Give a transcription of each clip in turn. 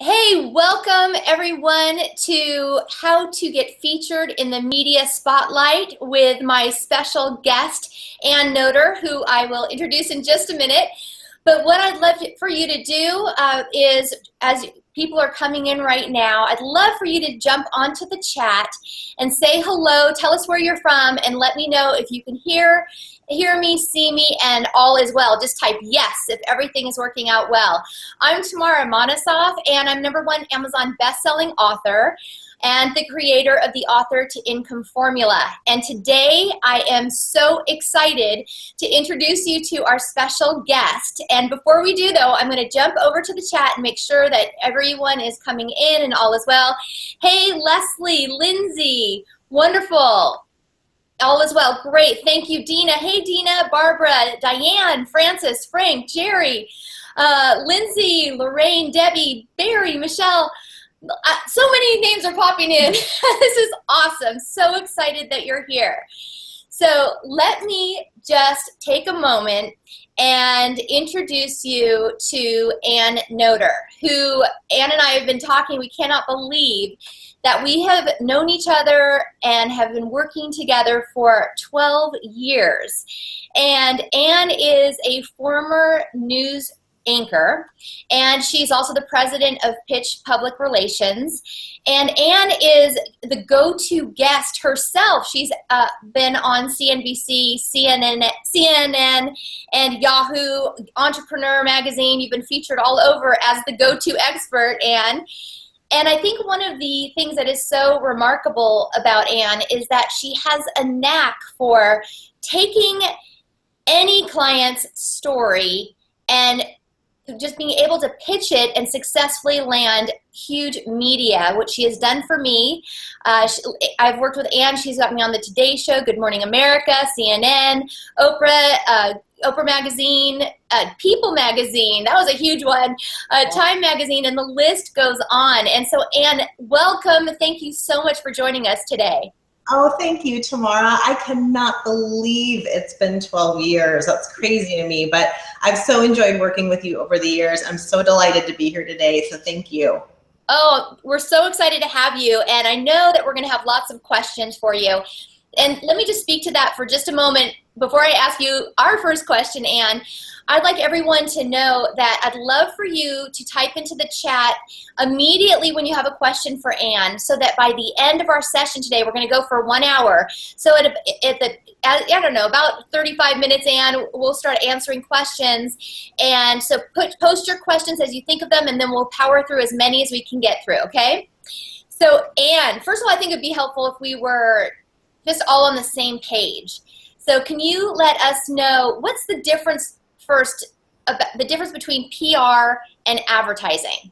Hey, welcome everyone to How to Get Featured in the Media Spotlight with my special guest, Ann Noter, who I will introduce in just a minute. But what I'd love for you to do is, as people are coming in right now, I'd love for you to jump onto the chat and say hello, tell us where you're from, and let me know if you can hear me, see me, and all is well. Just type yes if everything is working out well. I'm Tamara Monosoff, and I'm #1 Amazon best-selling author and the creator of the Author to Income Formula. And today I am so excited to introduce you to our special guest. And before we do though, I'm going to jump over to the chat and make sure that everyone is coming in and all is well. Hey, Leslie, Lindsay, wonderful. All is well. Great. Thank you, Dina. Hey, Dina, Barbara, Diane, Francis, Frank, Jerry, Lindsay, Lorraine, Debbie, Barry, Michelle. So many names are popping in. This is awesome. So excited that you're here. So let me just take a moment and introduce you to Ann Noter, who Ann and I have been talking. We cannot believe that we have known each other and have been working together for 12 years. And Ann is a former news anchor, and she's also the president of Pitch Public Relations. And Ann is the go-to guest herself. She's been on CNBC, CNN, and Yahoo, Entrepreneur Magazine. You've been featured all over as the go-to expert, Ann. And I think one of the things that is so remarkable about Ann is that she has a knack for taking any client's story and just being able to pitch it and successfully land huge media, which she has done for me. I've worked with Ann. She's got me on the Today Show, Good Morning America, CNN, Oprah, Oprah Magazine, People Magazine. That was a huge one. Time Magazine, and the list goes on. And so, Ann, welcome. Thank you so much for joining us today. Oh, thank you, Tamara. I cannot believe it's been 12 years. That's crazy to me, but I've so enjoyed working with you over the years. I'm so delighted to be here today, so thank you. Oh, we're so excited to have you, and I know that we're going to have lots of questions for you. And let me just speak to that for just a moment before I ask you our first question, Ann. I'd like everyone to know that I'd love for you to type into the chat immediately when you have a question for Ann, so that by the end of our session today, we're going to go for 1 hour. So I don't know, about 35 minutes, Ann, we'll start answering questions. And so post your questions as you think of them, and then we'll power through as many as we can get through, okay? So Ann, first of all, I think it'd be helpful if we were just all on the same page. So can you let us know what's the difference first, about the difference between PR and advertising?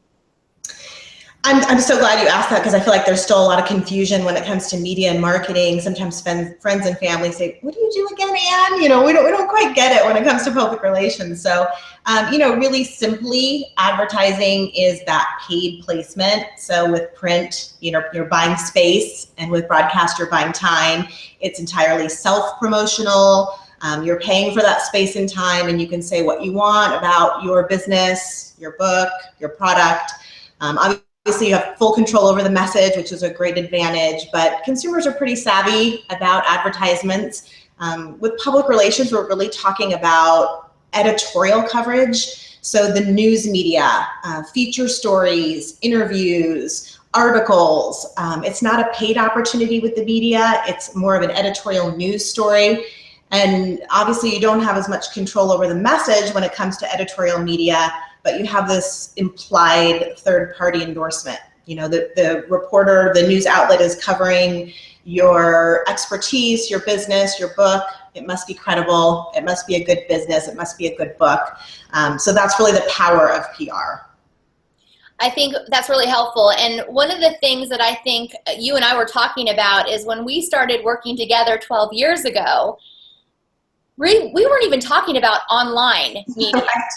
I'm so glad you asked that, because I feel like there's still a lot of confusion when it comes to media and marketing. Sometimes friends and family say, "What do you do again, Ann?" You know, we don't quite get it when it comes to public relations. So, really simply, advertising is that paid placement. So with print, you're buying space, and with broadcast, you're buying time. It's entirely self-promotional. You're paying for that space and time, and you can say what you want about your business, your book, your product. Obviously, you have full control over the message, which is a great advantage, but consumers are pretty savvy about advertisements. With public relations, we're really talking about editorial coverage. So the news media, feature stories, interviews, articles. It's not a paid opportunity with the media. It's more of an editorial news story. And obviously, you don't have as much control over the message when it comes to editorial media, but you have this implied third-party endorsement. The reporter, the news outlet is covering your expertise, your business, your book. It must be credible. It must be a good business. It must be a good book. So that's really the power of PR. I think that's really helpful. And one of the things that I think you and I were talking about is when we started working together 12 years ago, we weren't even talking about online media. Right.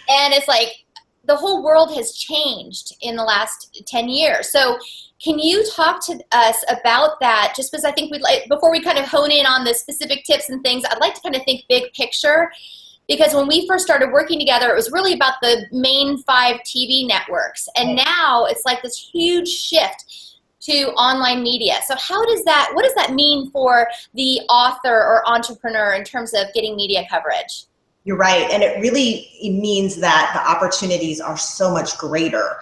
And it's like the whole world has changed in the last 10 years. So can you talk to us about that? Just because I think before we kind of hone in on the specific tips and things, I'd like to kind of think big picture. Because when we first started working together, it was really about the main 5 TV networks. And now it's like this huge shift to online media. So what does that mean for the author or entrepreneur in terms of getting media coverage? You're right. And it really means that the opportunities are so much greater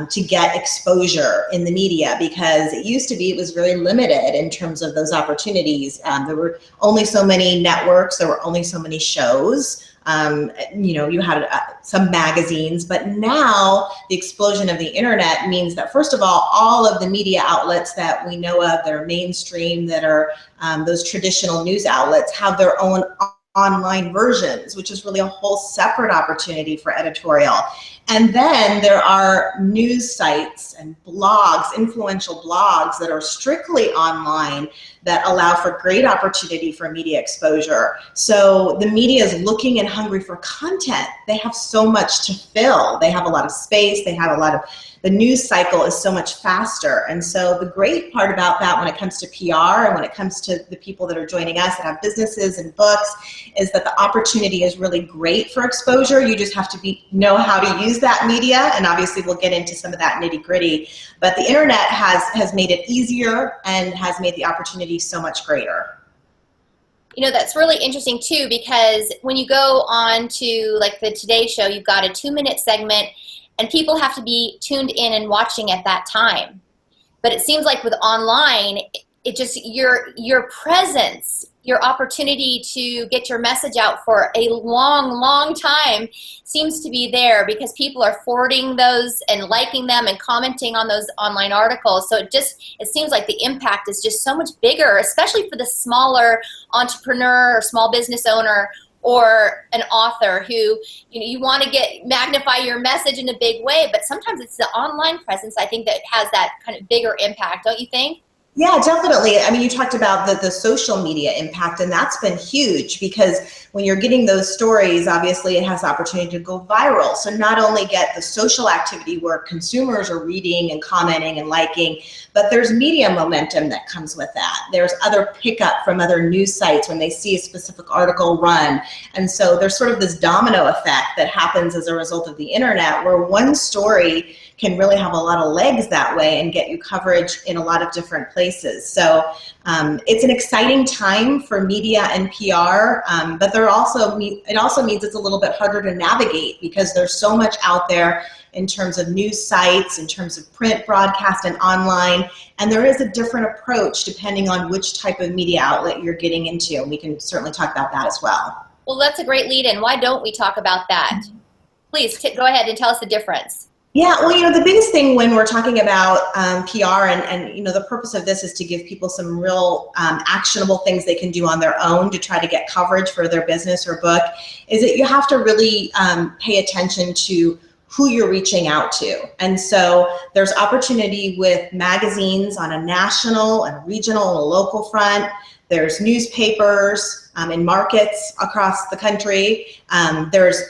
to get exposure in the media, because it used to be it was very limited in terms of those opportunities. There were only so many networks, there were only so many shows. You had some magazines, but now the explosion of the internet means that, first of all of the media outlets that we know of that are mainstream, that are those traditional news outlets, have their own online versions, which is really a whole separate opportunity for editorial. And then there are news sites and blogs, influential blogs that are strictly online that allow for great opportunity for media exposure. So the media is looking and hungry for content. They have so much to fill. They have a lot of space. They have the news cycle is so much faster. And so the great part about that when it comes to PR and when it comes to the people that are joining us that have businesses and books is that the opportunity is really great for exposure. You just have to know how to use that media. And obviously we'll get into some of that nitty gritty, but the internet has made it easier and has made the opportunity so much greater. That's really interesting too, because when you go on to like the Today Show, you've got a 2-minute segment and people have to be tuned in and watching at that time. But it seems like with online, it just, your presence, your opportunity to get your message out for a long time seems to be there, because people are forwarding those and liking them and commenting on those online articles. So it seems like the impact is just so much bigger, especially for the smaller entrepreneur or small business owner or an author who, you want to magnify your message in a big way, but sometimes it's the online presence, I think, that has that kind of bigger impact, don't you think? Yeah, definitely. I mean, you talked about the social media impact, and that's been huge, because when you're getting those stories, obviously it has the opportunity to go viral. So not only get the social activity where consumers are reading and commenting and liking, but there's media momentum that comes with that. There's other pickup from other news sites when they see a specific article run. And so there's sort of this domino effect that happens as a result of the internet, where one story can really have a lot of legs that way and get you coverage in a lot of different places. So it's an exciting time for media and PR, but it also means it's a little bit harder to navigate, because there's so much out there in terms of news sites, in terms of print, broadcast, and online, and there is a different approach depending on which type of media outlet you're getting into, and we can certainly talk about that as well. Well, that's a great lead-in. Why don't we talk about that? Please go ahead and tell us the difference. Yeah, well, the biggest thing when we're talking about PR and the purpose of this is to give people some real actionable things they can do on their own to try to get coverage for their business or book, is that you have to really pay attention to who you're reaching out to. And so there's opportunity with magazines on a national and regional and a local front. There's newspapers in markets across the country. There's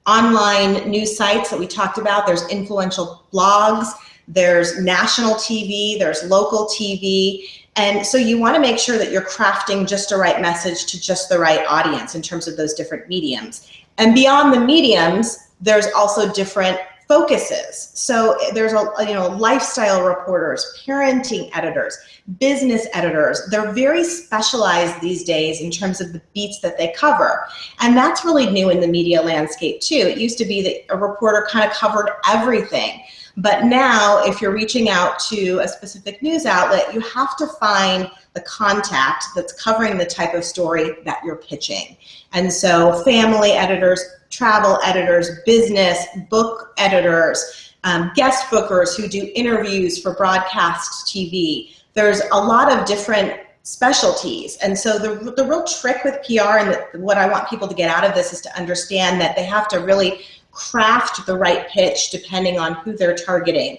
online news sites that we talked about. There's influential blogs. There's national TV. There's local TV. And so you want to make sure that you're crafting just the right message to just the right audience in terms of those different mediums. And beyond the mediums, there's also different focuses. So there's lifestyle reporters, parenting editors, business editors. They're very specialized these days in terms of the beats that they cover. And that's really new in the media landscape too. It used to be that a reporter kind of covered everything. But now, if you're reaching out to a specific news outlet, you have to find the contact that's covering the type of story that you're pitching. And so family editors, travel editors, business, book editors, guest bookers who do interviews for broadcast TV. There's a lot of different specialties. And so the real trick with PR, and what I want people to get out of this, is to understand that they have to really craft the right pitch depending on who they're targeting.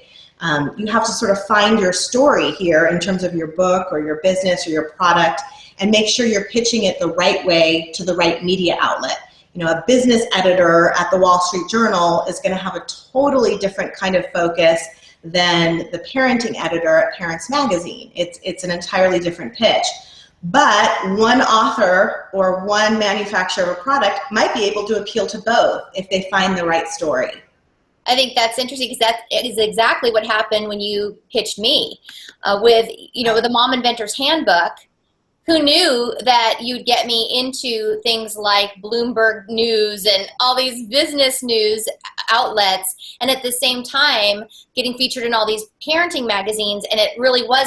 You have to sort of find your story here in terms of your book or your business or your product, and make sure you're pitching it the right way to the right media outlet. A business editor at the Wall Street Journal is going to have a totally different kind of focus than the parenting editor at Parents Magazine. It's an entirely different pitch. But one author or one manufacturer of a product might be able to appeal to both if they find the right story. I think that's interesting because that is exactly what happened when you pitched me with the Mom Inventor's Handbook. Who knew that you'd get me into things like Bloomberg News and all these business news outlets, and at the same time getting featured in all these parenting magazines, and it really was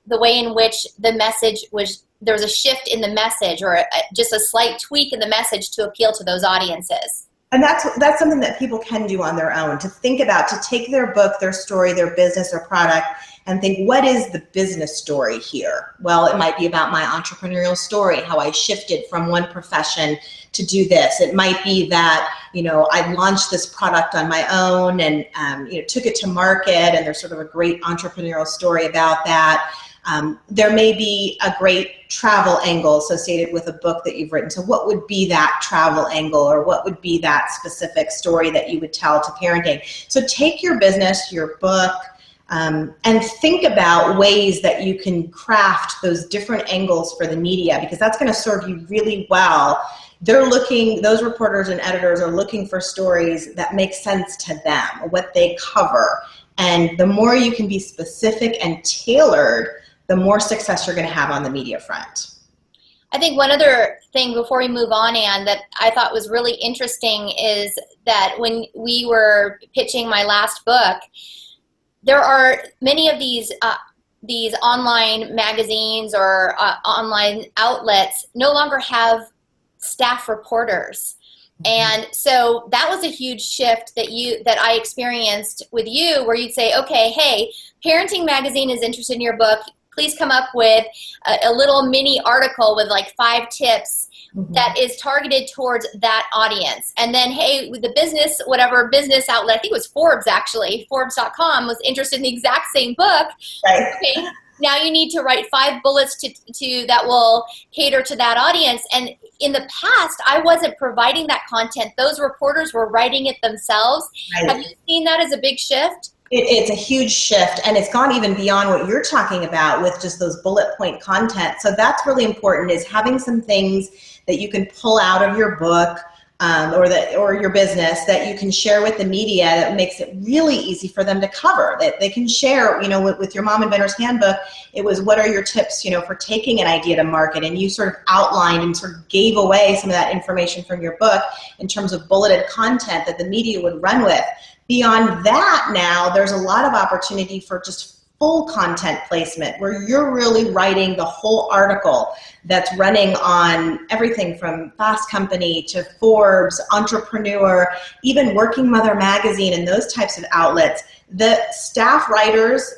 the way in which the message was, there was a shift in the message or just a slight tweak in the message to appeal to those audiences. And that's something that people can do on their own, to think about, to take their book, their story, their business or product, and think, what is the business story here? Well, it might be about my entrepreneurial story, how I shifted from one profession to do this. It might be that, I launched this product on my own and, took it to market, and there's sort of a great entrepreneurial story about that. There may be a great travel angle associated with a book that you've written. So what would be that travel angle, or what would be that specific story that you would tell to parenting? So take your business, your book, and think about ways that you can craft those different angles for the media, because that's going to serve you really well. Those reporters and editors are looking for stories that make sense to them, what they cover. And the more you can be specific and tailored, the more success you're going to have on the media front. I think one other thing before we move on, Anne, that I thought was really interesting is that when we were pitching my last book, there are many of these online magazines or online outlets no longer have staff reporters. And so that was a huge shift that I experienced with you, where you'd say, okay, hey, Parenting Magazine is interested in your book. Please come up with a little mini article with like 5 tips that is targeted towards that audience. And then, hey, with the business, whatever business outlet, I think it was Forbes actually, Forbes.com was interested in the exact same book. Right. Okay, now you need to write 5 bullets to that will cater to that audience. And in the past, I wasn't providing that content. Those reporters were writing it themselves. Right. Have you seen that as a big shift? It's a huge shift, and it's gone even beyond what you're talking about with just those bullet point content. So that's really important, is having some things that you can pull out of your book or your business that you can share with the media that makes it really easy for them to cover. That they can share, with your Mom Inventor's Handbook, it was, what are your tips, for taking an idea to market? And you sort of outlined and sort of gave away some of that information from your book in terms of bulleted content that the media would run with. Beyond that, now there's a lot of opportunity for just full content placement, where you're really writing the whole article that's running on everything from Fast Company to Forbes, Entrepreneur, even Working Mother Magazine, and those types of outlets. The staff writers,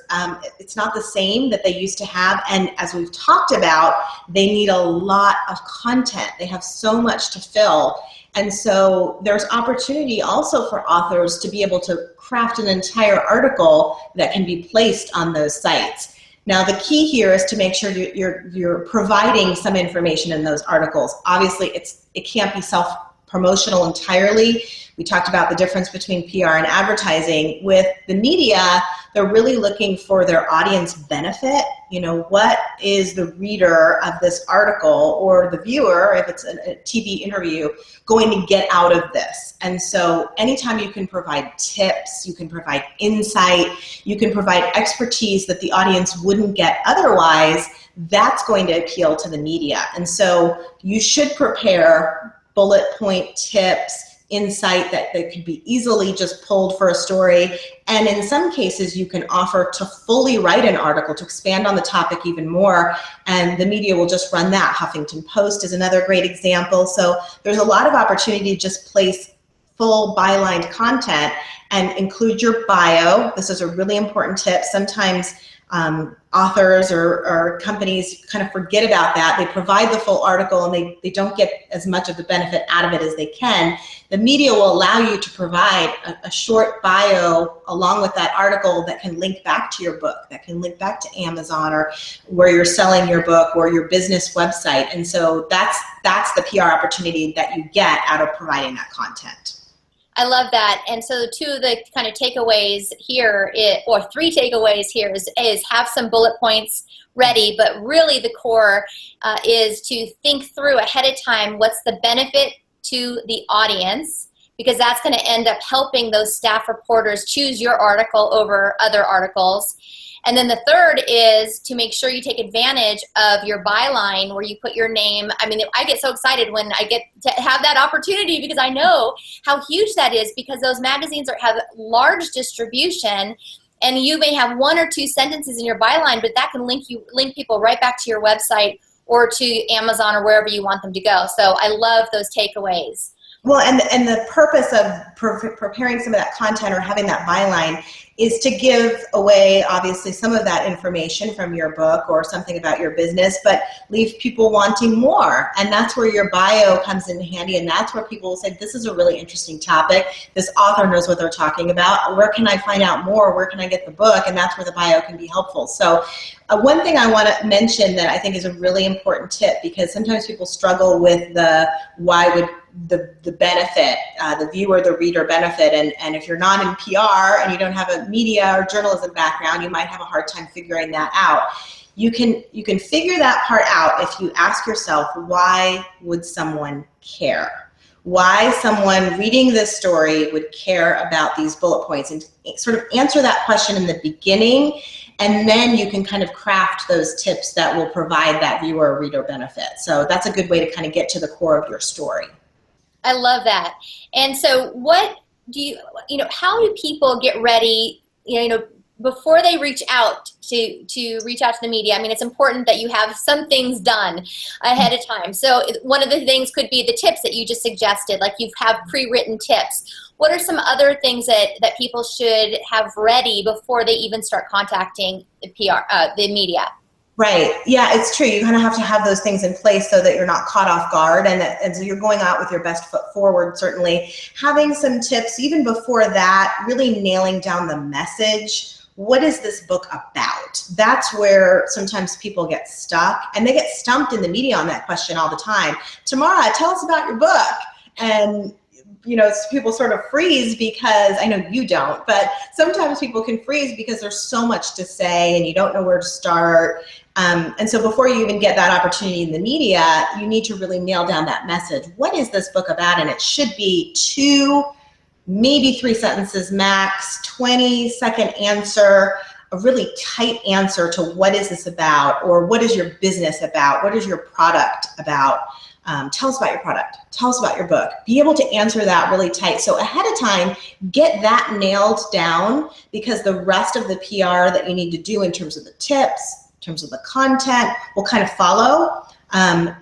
it's not the same that they used to have, and as we've talked about, they need a lot of content. They have so much to fill. And so there's opportunity also for authors to be able to craft an entire article that can be placed on those sites. Now, the key here is to make sure you're providing some information in those articles. Obviously, it can't be self-promotional entirely. We talked about the difference between PR and advertising. With the media, they're really looking for their audience benefit. What is the reader of this article, or the viewer, if it's a TV interview, going to get out of this? And so anytime you can provide tips, you can provide insight, you can provide expertise that the audience wouldn't get otherwise, that's going to appeal to the media. And so you should prepare bullet point tips, insight that could be easily just pulled for a story. And in some cases, you can offer to fully write an article to expand on the topic even more, and the media will just run that. Huffington Post is another great example. So there's a lot of opportunity to just place full bylined content and include your bio. This is a really important tip. Sometimes authors or companies kind of forget about that. They provide the full article and they don't get as much of the benefit out of it as they can. The media will allow you to provide a short bio along with that article that can link back to your book, that can link back to Amazon or where you're selling your book or your business website. And so that's the PR opportunity that you get out of providing that content. I love that. And so two of the kind of takeaways here, or three takeaways here is have some bullet points ready, but really the core is to think through ahead of time what's the benefit to the audience, because that's going to end up helping those staff reporters choose your article over other articles. And then the third is to make sure you take advantage of your byline where you put your name. I mean, I get so excited when I get to have that opportunity, because I know how huge that is, because those magazines have large distribution, and you may have one or two sentences in your byline, but that can link people right back to your website or to Amazon or wherever you want them to go. So I love those takeaways. Well, and the purpose of preparing some of that content or having that byline is to give away, obviously, some of that information from your book or something about your business, but leave people wanting more. And that's where your bio comes in handy, and that's where people will say, this is a really interesting topic. This author knows what they're talking about. Where can I find out more? Where can I get the book? And that's where the bio can be helpful. So one thing I want to mention that I think is a really important tip, because sometimes people struggle with the why would the benefit, the viewer, the reader benefit, and if you're not in PR and you don't have a media or journalism background, you might have a hard time figuring that out. You can figure that part out if you ask yourself, why would someone care? Why someone reading this story would care about these bullet points, and sort of answer that question in the beginning, and then you can kind of craft those tips that will provide that viewer or reader benefit. So that's a good way to kind of get to the core of your story. I love that. And so what do how do people get ready, before they reach out to reach out to the media? I mean, it's important that you have some things done ahead of time. So one of the things could be the tips that you just suggested, like you have pre-written tips. What are some other things that people should have ready before they even start contacting the the media? Right. Yeah, it's true. You kind of have to have those things in place so that you're not caught off guard, and so you're going out with your best foot forward, certainly. Having some tips, even before that, really nailing down the message. What is this book about? That's where sometimes people get stuck, and they get stumped in the media on that question all the time. Tamara, tell us about your book. And people sort of freeze, because I know you don't, but sometimes people can freeze because there's so much to say and you don't know where to start. And so before you even get that opportunity in the media, you need to really nail down that message. What is this book about? And it should be 2, maybe 3 sentences max, 20-second answer, a really tight answer to what is this about, or what is your business about? What is your product about? Tell us about your product. Tell us about your book. Be able to answer that really tight. So ahead of time, get that nailed down, because the rest of the PR that you need to do in terms of the tips, in terms of the content, will kind of follow.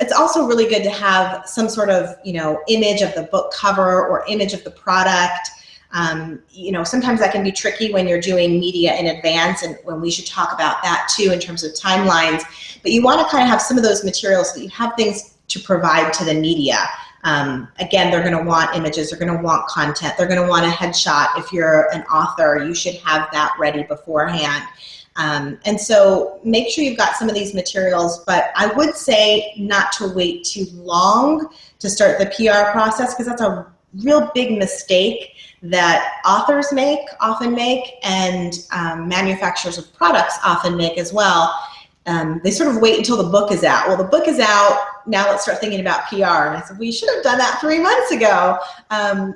It's also really good to have some sort of, image of the book cover or image of the product. Sometimes that can be tricky when you're doing media in advance, and when we should talk about that too in terms of timelines. But you want to kind of have some of those materials so that you have things to provide to the media. Again, they're going to want images, they're going to want content, they're going to want a headshot. If you're an author, you should have that ready beforehand. And so make sure you've got some of these materials, but I would say not to wait too long to start the PR process, because that's a real big mistake that authors often make, and manufacturers of products often make as well. They sort of wait until the book is out. Well, the book is out, now let's start thinking about PR. And I said, we should have done that 3 months ago.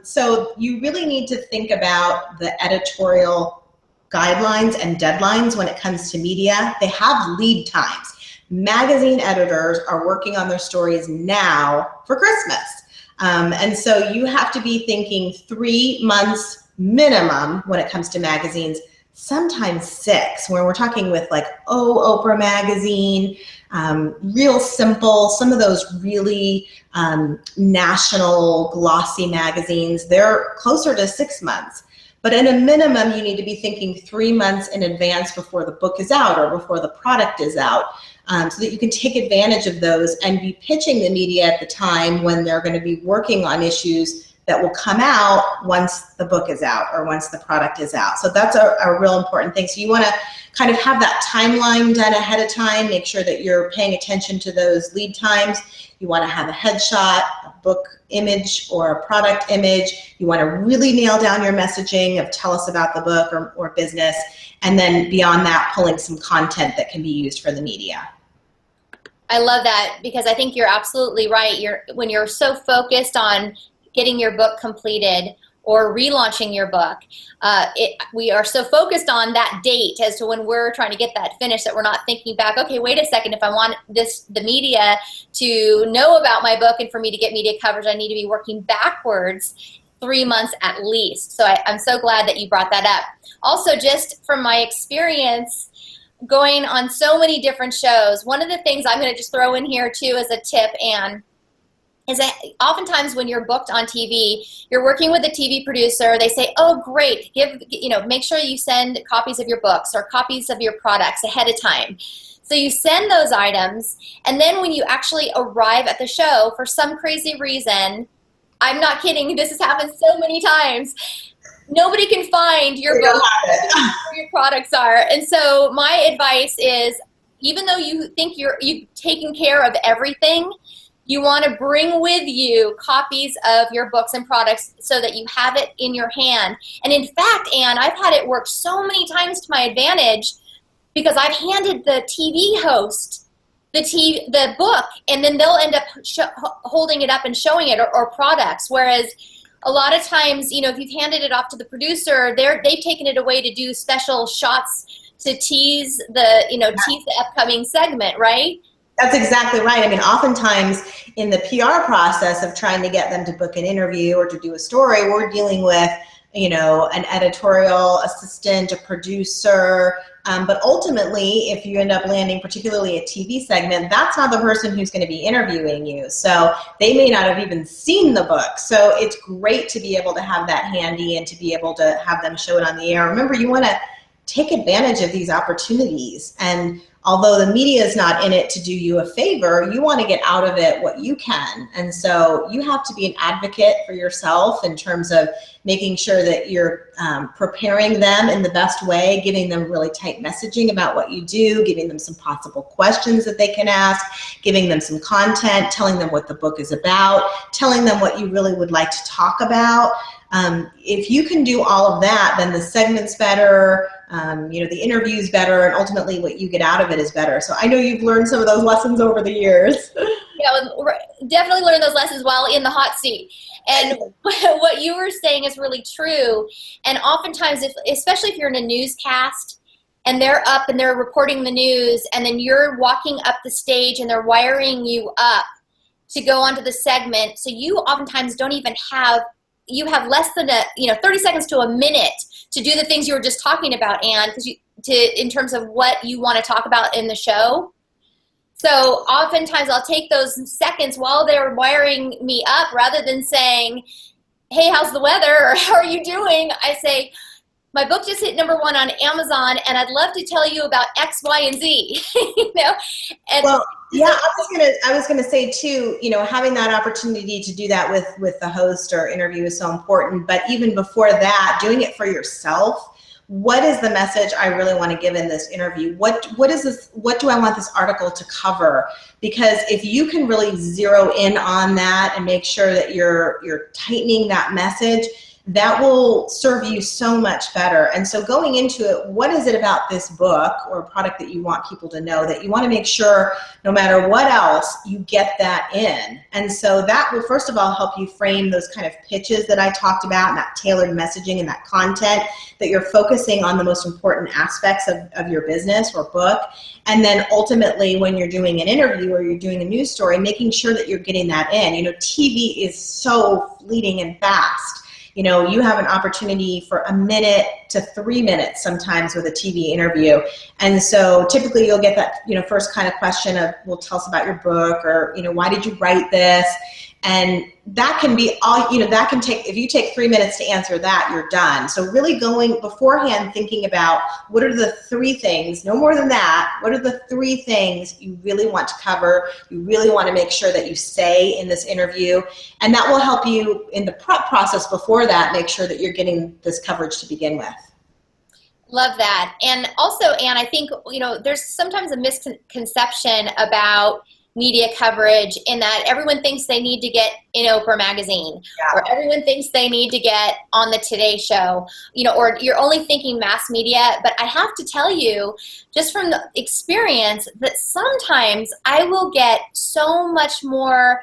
So you really need to think about the editorial guidelines and deadlines when it comes to media. They have lead times. Magazine editors are working on their stories now for Christmas. And so you have to be thinking 3 months minimum when it comes to magazines, sometimes 6, where we're talking with like, Oprah magazine, real simple, some of those really national glossy magazines, they're closer to 6 months. But at a minimum, you need to be thinking 3 months in advance before the book is out or before the product is out, so that you can take advantage of those and be pitching the media at the time when they're going to be working on issues that will come out once the book is out or once the product is out. So that's a real important thing. So you want to kind of have that timeline done ahead of time, make sure that you're paying attention to those lead times. You want to have a headshot, a book image, or a product image. You want to really nail down your messaging of tell us about the book or business. And then beyond that, pulling some content that can be used for the media. I love that, because I think you're absolutely right. When you're so focused on getting your book completed or relaunching your book, we are so focused on that date as to when we're trying to get that finished that we're not thinking back, okay, wait a second, if I want the media to know about my book and for me to get media coverage, I need to be working backwards 3 months at least. So I'm so glad that you brought that up. Also, just from my experience going on so many different shows, one of the things I'm going to just throw in here too as a tip, Anne, is that oftentimes when you're booked on TV, you're working with a TV producer. They say, oh, great, make sure you send copies of your books or copies of your products ahead of time. So you send those items, and then when you actually arrive at the show, for some crazy reason, I'm not kidding, this has happened so many times, nobody can find your book where your products are. And so my advice is, even though you think you've taken care of everything, you want to bring with you copies of your books and products so that you have it in your hand. And in fact, Anne, I've had it work so many times to my advantage, because I've handed the TV host the book, and then they'll end up holding it up and showing it, or products. Whereas a lot of times, if you've handed it off to the producer, they've taken it away to do special shots to tease the upcoming segment, right? That's exactly right. I mean, oftentimes in the PR process of trying to get them to book an interview or to do a story, we're dealing with, an editorial assistant, a producer. But ultimately, if you end up landing particularly a TV segment, that's not the person who's going to be interviewing you. So they may not have even seen the book. So it's great to be able to have that handy and to be able to have them show it on the air. Remember, you want to take advantage of these opportunities. And although the media is not in it to do you a favor, you want to get out of it what you can. And so you have to be an advocate for yourself in terms of making sure that you're preparing them in the best way, giving them really tight messaging about what you do, giving them some possible questions that they can ask, giving them some content, telling them what the book is about, telling them what you really would like to talk about. If you can do all of that, then the segment's better, the interview's better, and ultimately what you get out of it is better. So I know you've learned some of those lessons over the years. Yeah, definitely learned those lessons while in the hot seat. And what you were saying is really true. And oftentimes, especially if you're in a newscast and they're up and they're reporting the news, and then you're walking up the stage and they're wiring you up to go onto the segment, so you oftentimes don't even have, you have less than 30 seconds to a minute to do the things you were just talking about, Anne, in terms of what you want to talk about in the show. So oftentimes I'll take those seconds while they're wiring me up, rather than saying, hey, how's the weather, or how are you doing? I say, my book just hit #1 on Amazon, and I'd love to tell you about X, Y, and Z. And well, yeah, I was gonna say too, having that opportunity to do that with the host or interview is so important. But even before that, doing it for yourself. What is the message I really want to give in this interview? What is this? What do I want this article to cover? Because if you can really zero in on that and make sure that you're tightening that message, that will serve you so much better. And so going into it, what is it about this book or product that you want people to know that you want to make sure, no matter what else, you get that in? And so that will, first of all, help you frame those kind of pitches that I talked about, and that tailored messaging and that content, that you're focusing on the most important aspects of your business or book. And then ultimately, when you're doing an interview or you're doing a news story, making sure that you're getting that in. TV is so fleeting and fast. You have an opportunity for 1 minute to 3 minutes sometimes with a TV interview. And so typically you'll get that, first kind of question of, well, tell us about your book, or, why did you write this? And that can be all, that can take, if you take 3 minutes to answer that, you're done. So really going beforehand, thinking about what are the 3 things, no more than that, what are the 3 things you really want to cover, you really want to make sure that you say in this interview, and that will help you in the prep process before that, make sure that you're getting this coverage to begin with. Love that. And also, Anne, I think, there's sometimes a misconception about media coverage in that everyone thinks they need to get in Oprah magazine, or everyone thinks they need to get on the Today Show, or you're only thinking mass media. But I have to tell you, just from the experience, that sometimes I will get so much more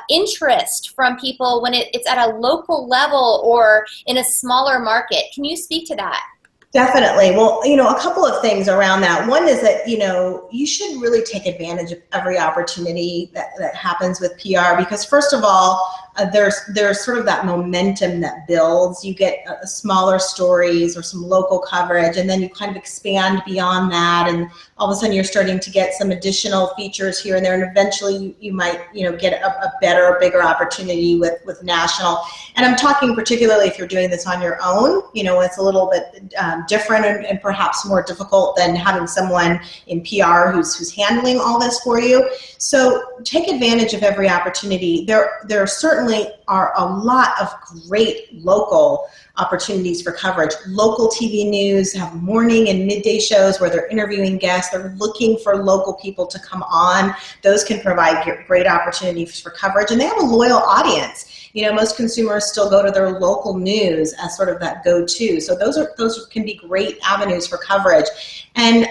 interest from people when it's at a local level or in a smaller market. Can you speak to that? Definitely. Well, a couple of things around that. One is that, you should really take advantage of every opportunity that happens with PR, because first of all, there's sort of that momentum that builds. You get smaller stories or some local coverage, and then you kind of expand beyond that, and all of a sudden you're starting to get some additional features here and there, and eventually you might get a better, bigger opportunity with national. And I'm talking particularly if you're doing this on your own. It's a little bit different and perhaps more difficult than having someone in PR who's handling all this for you. So take advantage of every opportunity. There certainly are a lot of great local opportunities for coverage. Local TV news have morning and midday shows where they're interviewing guests. They're looking for local people to come on. Those can provide great opportunities for coverage, and they have a loyal audience. Most consumers still go to their local news as sort of that go-to. So those can be great avenues for coverage. And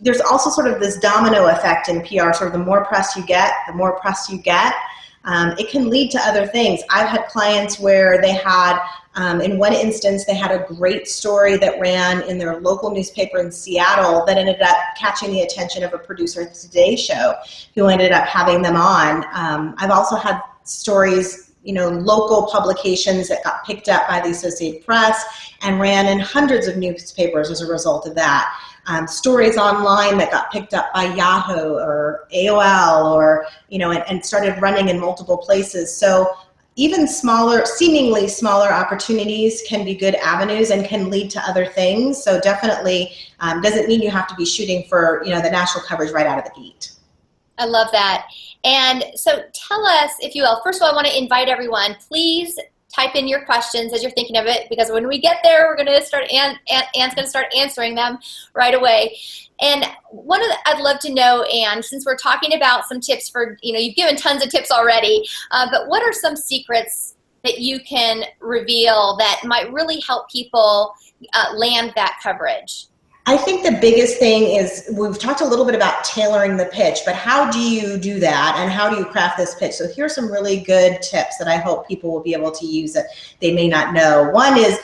there's also sort of this domino effect in PR. Sort of the more press you get, it can lead to other things. I've had clients where they had, in one instance, they had a great story that ran in their local newspaper in Seattle that ended up catching the attention of a producer at the Today Show, who ended up having them on. I've also had stories, local publications that got picked up by the Associated Press and ran in hundreds of newspapers as a result of that. Stories online that got picked up by Yahoo or AOL, or and started running in multiple places. So even seemingly smaller opportunities can be good avenues and can lead to other things. So definitely doesn't mean you have to be shooting for the national coverage right out of the gate. I love that. And so tell us, if you will, first of all, I want to invite everyone, please type in your questions as you're thinking of it, because when we get there, we're going to start, Anne's going to start answering them right away. And I'd love to know, Anne, since we're talking about some tips for, you've given tons of tips already, but what are some secrets that you can reveal that might really help people land that coverage? I think the biggest thing is, we've talked a little bit about tailoring the pitch, but how do you do that, and how do you craft this pitch? So here's some really good tips that I hope people will be able to use that they may not know. One is,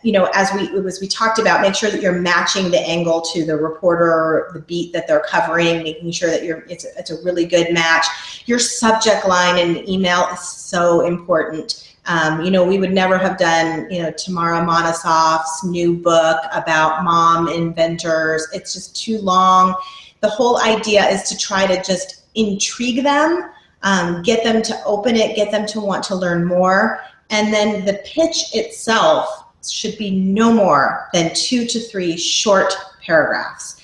as we talked about, make sure that you're matching the angle to the reporter, the beat that they're covering, making sure that it's a really good match. Your subject line in an email is so important. We would never have done, Tamara Monosoff's new book about mom inventors. It's just too long. The whole idea is to try to just intrigue them, get them to open it, get them to want to learn more. And then the pitch itself should be no more than 2 to 3 short paragraphs.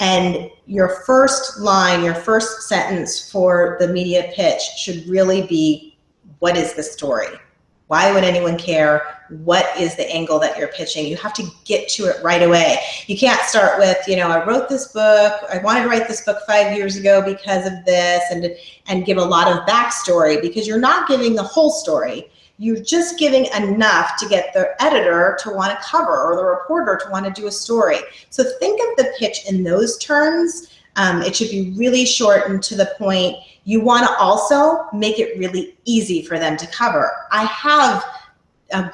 And your first line, your first sentence for the media pitch should really be, what is the story? Why would anyone care? What is the angle that you're pitching? You have to get to it right away. You can't start with, I wrote this book, I wanted to write this book 5 years ago because of this, and give a lot of backstory, because you're not giving the whole story. You're just giving enough to get the editor to want to cover, or the reporter to want to do a story. So think of the pitch in those terms. It should be really short and to the point. You want to also make it really easy for them to cover. I have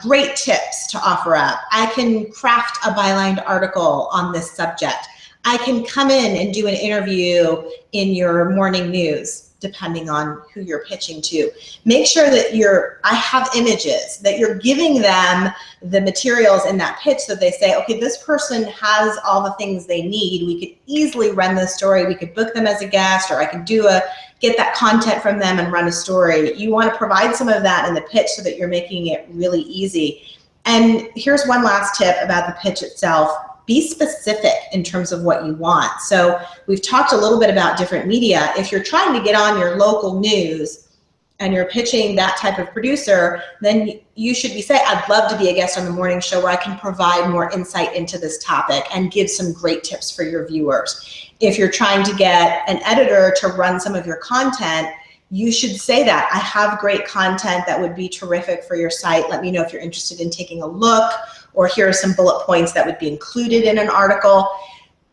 great tips to offer up. I can craft a bylined article on this subject. I can come in and do an interview in your morning news, depending on who you're pitching to. Make sure that I have images, that you're giving them the materials in that pitch so that they say, okay, this person has all the things they need. We could easily run this story. We could book them as a guest, or I could get that content from them and run a story. You want to provide some of that in the pitch so that you're making it really easy. And here's one last tip about the pitch itself. Be specific in terms of what you want. So we've talked a little bit about different media. If you're trying to get on your local news and you're pitching that type of producer, then you should be saying, I'd love to be a guest on the morning show where I can provide more insight into this topic and give some great tips for your viewers. If you're trying to get an editor to run some of your content, you should say that. I have great content that would be terrific for your site. Let me know if you're interested in taking a look, or here are some bullet points that would be included in an article.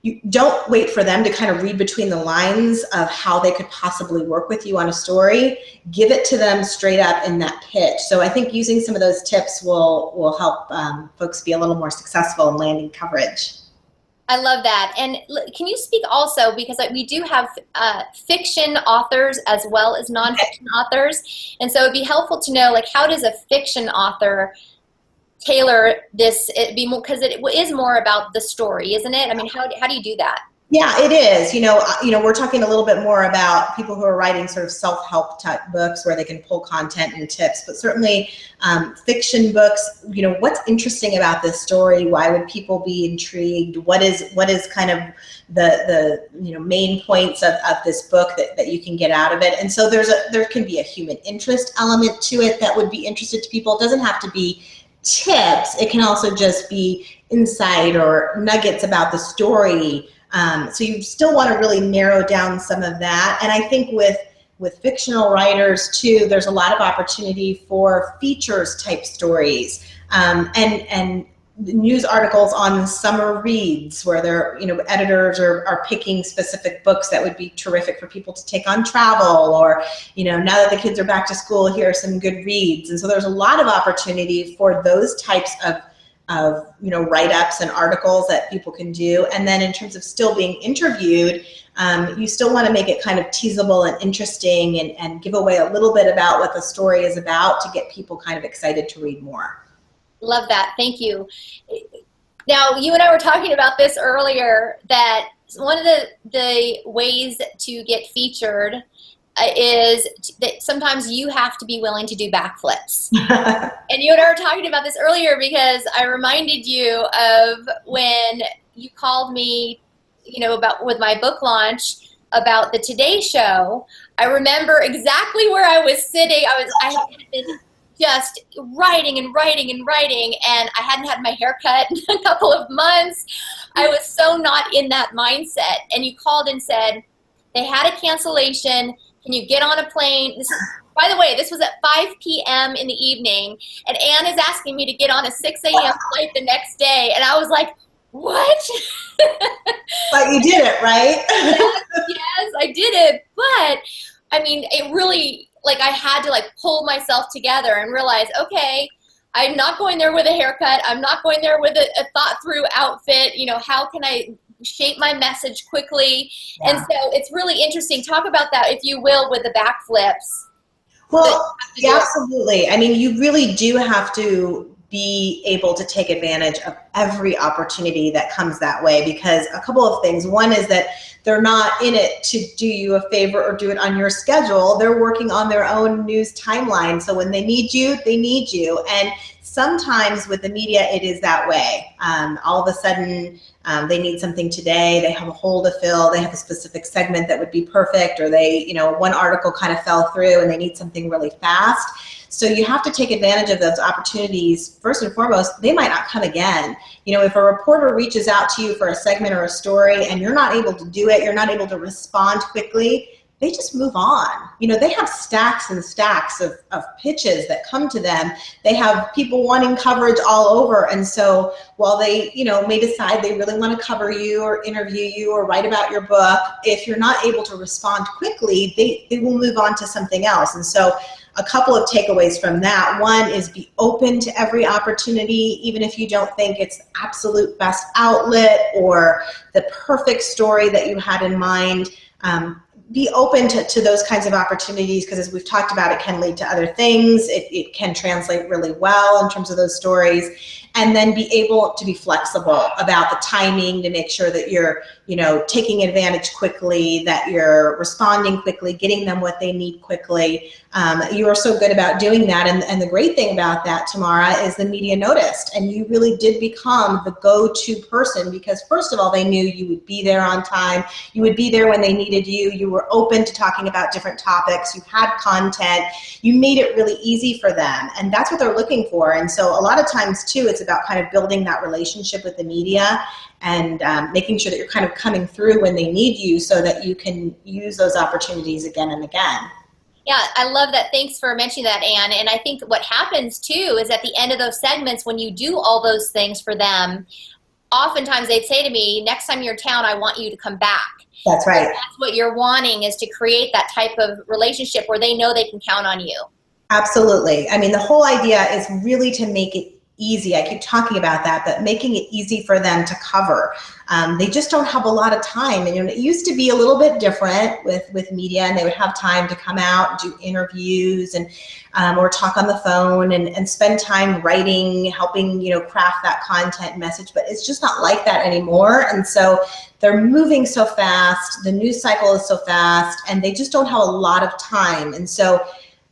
You don't wait for them to kind of read between the lines of how they could possibly work with you on a story. Give it to them straight up in that pitch. So I think using some of those tips will help folks be a little more successful in landing coverage. I love that. And can you speak also, because we do have fiction authors as well as nonfiction authors, and so it'd be helpful to know, like, how does a fiction author tailor this? Because it is more about the story, isn't it? I mean, how do you do that? Yeah, it is. You know, we're talking a little bit more about people who are writing sort of self-help type books where they can pull content and tips, but certainly fiction books, you know, what's interesting about this story? Why would people be intrigued? What is kind of the main points of this book that you can get out of it? And so there can be a human interest element to it that would be interested to people. It doesn't have to be tips. It can also just be insight or nuggets about the story. So you still want to really narrow down some of that. And I think with fictional writers too, there's a lot of opportunity for features type stories, and news articles on summer reads where editors are picking specific books that would be terrific for people to take on travel, or, now that the kids are back to school, here are some good reads. And so there's a lot of opportunity for those types of write-ups and articles that people can do. And then in terms of still being interviewed, you still want to make it kind of teasable and interesting, and give away a little bit about what the story is about to get people kind of excited to read more. Love that. Thank you. Now, you and I were talking about this earlier, that one of the ways to get featured is that sometimes you have to be willing to do backflips. And you and I were talking about this earlier because I reminded you of when you called me, about with my book launch about the Today Show. I remember exactly where I was sitting. I had been just writing and writing and writing, and I hadn't had my hair cut in a couple of months. I was so not in that mindset. And you called and said, they had a cancellation. Can you get on a plane? By the way, this was at 5 p.m. in the evening, and Anne is asking me to get on a 6 a.m. flight the next day. And I was like, what? But you did it, right? Yes, I did it. But, I mean, it really, I had to, pull myself together and realize, okay, I'm not going there with a haircut. I'm not going there with a thought-through outfit. How can I shape my message quickly? Yeah. And so it's really interesting. Talk about that, if you will, with the backflips. Well, yeah, absolutely. I mean, you really do have to be able to take advantage of every opportunity that comes that way, because a couple of things. One is that they're not in it to do you a favor or do it on your schedule. They're working on their own news timeline. So when they need you, they need you. And sometimes with the media, it is that way. All of a sudden, they need something today. They have a hole to fill. They have a specific segment that would be perfect, or they, one article kind of fell through and they need something really fast. So you have to take advantage of those opportunities. First and foremost, they might not come again. If a reporter reaches out to you for a segment or a story and you're not able to do it, you're not able to respond quickly, they just move on. They have stacks and stacks of pitches that come to them. They have people wanting coverage all over. And so while they, may decide they really want to cover you or interview you or write about your book, if you're not able to respond quickly, they will move on to something else. And so a couple of takeaways from that. One is be open to every opportunity, even if you don't think it's the absolute best outlet or the perfect story that you had in mind. Be open to those kinds of opportunities, because as we've talked about, it can lead to other things. It can translate really well in terms of those stories. And then be able to be flexible about the timing to make sure that you're, taking advantage quickly, that you're responding quickly, getting them what they need quickly. You are so good about doing that. And the great thing about that, Tamara, is the media noticed. And you really did become the go-to person, because first of all, they knew you would be there on time. You would be there when they needed you. You were open to talking about different topics. You had content. You made it really easy for them. And that's what they're looking for. And so a lot of times too, it's about kind of building that relationship with the media and making sure that you're kind of coming through when they need you so that you can use those opportunities again and again. Yeah, I love that. Thanks for mentioning that, Anne. And I think what happens too is at the end of those segments, when you do all those things for them, oftentimes they'd say to me, next time you're in town, I want you to come back. That's right. So that's what you're wanting, is to create that type of relationship where they know they can count on you. Absolutely. I mean, the whole idea is really to make it easy. I keep talking about that, but making it easy for them to cover. They just don't have a lot of time. And it used to be a little bit different with media, and they would have time to come out, do interviews, and or talk on the phone and spend time writing, helping craft that content message. But it's just not like that anymore. And so they're moving so fast. The news cycle is so fast, and they just don't have a lot of time. And so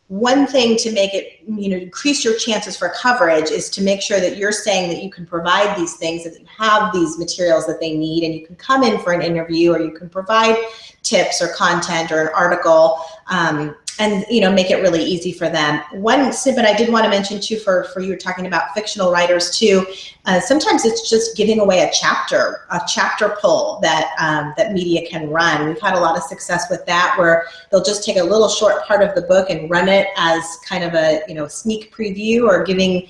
one thing to make it, increase your chances for coverage is to make sure that you're saying that you can provide these things, that you have these materials that they need, and you can come in for an interview, or you can provide tips or content or an article, and make it really easy for them. One snippet I did want to mention too, for you were talking about fictional writers too. Sometimes it's just giving away a chapter pull that media can run. We've had a lot of success with that, where they'll just take a little short part of the book and run it as kind of a sneak preview, or giving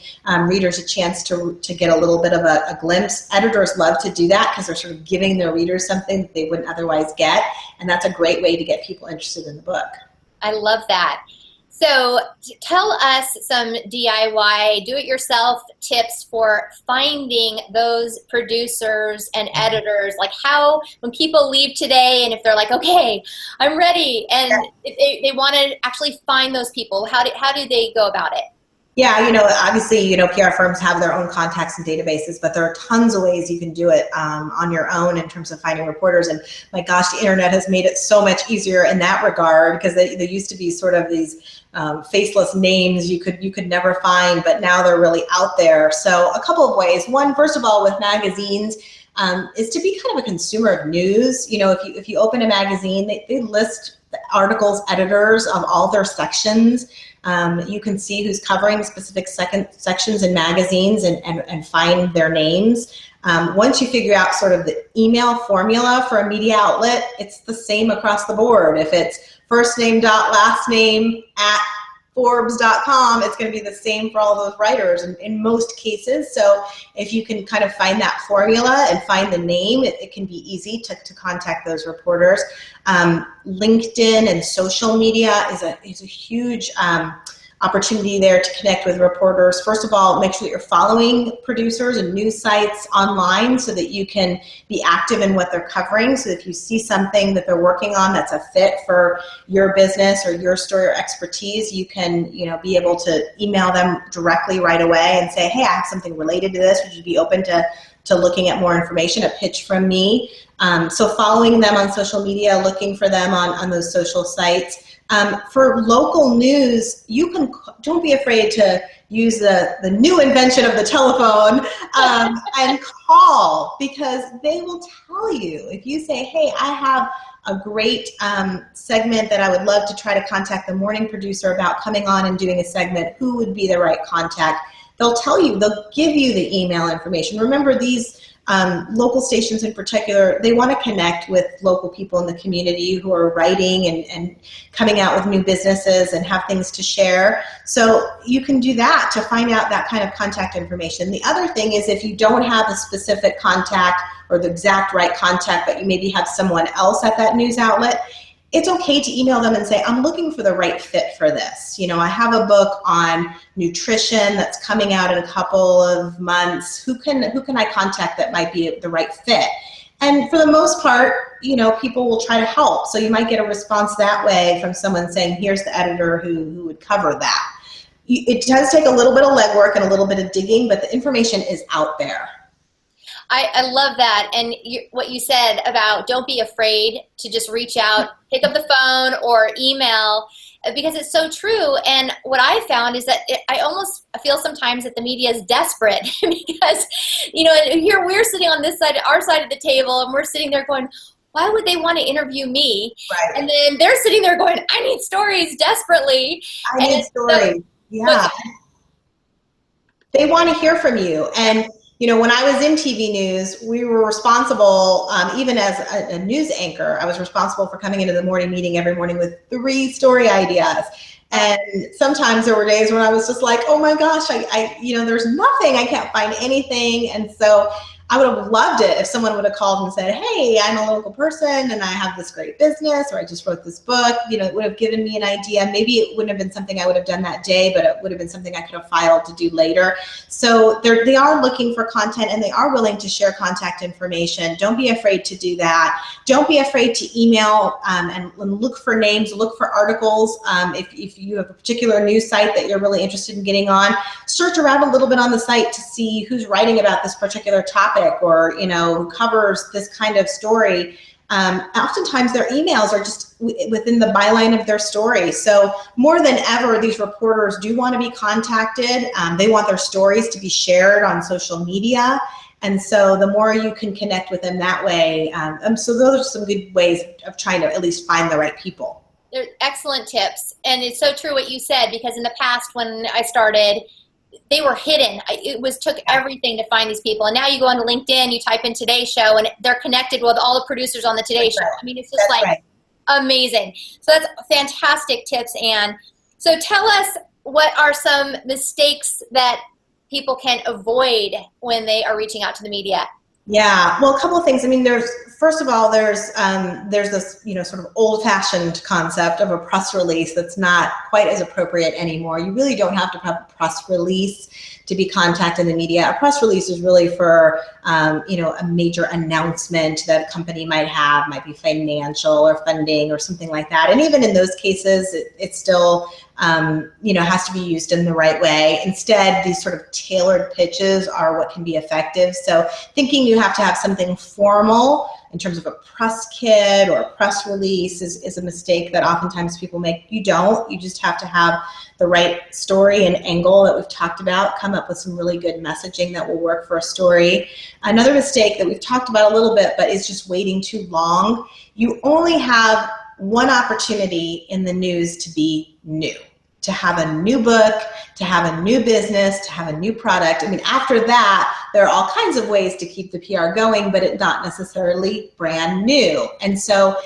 readers a chance to get a little bit of a glimpse. Editors love to do that because they're sort of giving their readers something that they wouldn't otherwise get, and that's a great way to get people interested in the book. I love that. So tell us some DIY, do-it-yourself tips for finding those producers and editors. Like how, when people leave today, and if they're like, okay, I'm ready, and if they want to actually find those people, how do they go about it? Yeah, obviously, PR firms have their own contacts and databases, but there are tons of ways you can do it on your own in terms of finding reporters. And my gosh, the internet has made it so much easier in that regard, because there used to be sort of these faceless names you could never find, but now they're really out there. So a couple of ways. One, first of all, with magazines, is to be kind of a consumer of news. If you open a magazine, they list the articles, editors of all their sections. You can see who's covering specific sections in magazines and find their names. Once you figure out sort of the email formula for a media outlet, it's the same across the board. If it's first name dot last name at Forbes.com, it's going to be the same for all those writers in most cases. So if you can kind of find that formula and find the name, it can be easy to contact those reporters. LinkedIn and social media is a huge opportunity there to connect with reporters. First of all, make sure that you're following producers and news sites online so that you can be active in what they're covering. So if you see something that they're working on that's a fit for your business or your story or expertise, you can be able to email them directly right away and say, hey, I have something related to this. Would you be open to looking at more information, a pitch from me? So following them on social media, looking for them on those social sites. For local news, don't be afraid to use the new invention of the telephone and call, because they will tell you. If you say, hey, I have a great segment that I would love to try to contact the morning producer about coming on and doing a segment, who would be the right contact? They'll tell you, they'll give you the email information. Remember, these local stations in particular, they want to connect with local people in the community who are writing and coming out with new businesses and have things to share. So you can do that to find out that kind of contact information. The other thing is, if you don't have a specific contact or the exact right contact, but you maybe have someone else at that news outlet, it's okay to email them and say, I'm looking for the right fit for this. You know, I have a book on nutrition that's coming out in a couple of months. Who can I contact that might be the right fit? And for the most part, you know, people will try to help. So you might get a response that way from someone saying, here's the editor who would cover that. It does take a little bit of legwork and a little bit of digging, but the information is out there. I love that. And what you said about don't be afraid to just reach out, pick up the phone or email, because it's so true. And what I found is that I almost feel sometimes that the media is desperate because, you know, here we're sitting on this side, our side of the table, and we're sitting there going, why would they want to interview me? Right. And then they're sitting there going, I need stories desperately. I need stories. Yeah. They want to hear from you. And you know, when I was in TV news, we were responsible, even as a news anchor, I was responsible for coming into the morning meeting every morning with 3 story ideas. And sometimes there were days when I was just like, oh my gosh, you know, there's nothing, I can't find anything. And so I would have loved it if someone would have called and said, hey, I'm a local person and I have this great business, or I just wrote this book. You know, it would have given me an idea. Maybe it wouldn't have been something I would have done that day, but it would have been something I could have filed to do later. So they are looking for content and they are willing to share contact information. Don't be afraid to do that. Don't be afraid to email and look for names, look for articles. If you have a particular news site that you're really interested in getting on, search around a little bit on the site to see who's writing about this particular topic, or, you know, who covers this kind of story. Oftentimes their emails are just within the byline of their story. So more than ever, these reporters do want to be contacted. They want their stories to be shared on social media. And so the more you can connect with them that way, so those are some good ways of trying to at least find the right people. They're excellent tips. And it's so true what you said, because in the past when I started, they were hidden. It took everything to find these people. And now you go on LinkedIn, you type in Today Show, and they're connected with all the producers on the Today Show. I mean, it's just amazing. So that's fantastic tips, Anne. So tell us, what are some mistakes that people can avoid when they are reaching out to the media? Yeah, well, a couple of things. I mean, first of all, there's this, you know, sort of old-fashioned concept of a press release that's not quite as appropriate anymore. You really don't have to have a press release to be contacted in the media. A press release is really for, you know, a major announcement that a company might have, might be financial or funding or something like that. And even in those cases, it still, you know, has to be used in the right way. Instead, these sort of tailored pitches are what can be effective. So thinking you have to have something formal in terms of a press kit or a press release is a mistake that oftentimes people make. You don't. You just have to have the right story and angle that we've talked about, come up with some really good messaging that will work for a story. Another mistake that we've talked about a little bit, but is just waiting too long. You only have one opportunity in the news to be new, to have a new book, to have a new business, to have a new product. I mean, after that, there are all kinds of ways to keep the PR going, but it's not necessarily brand new. And so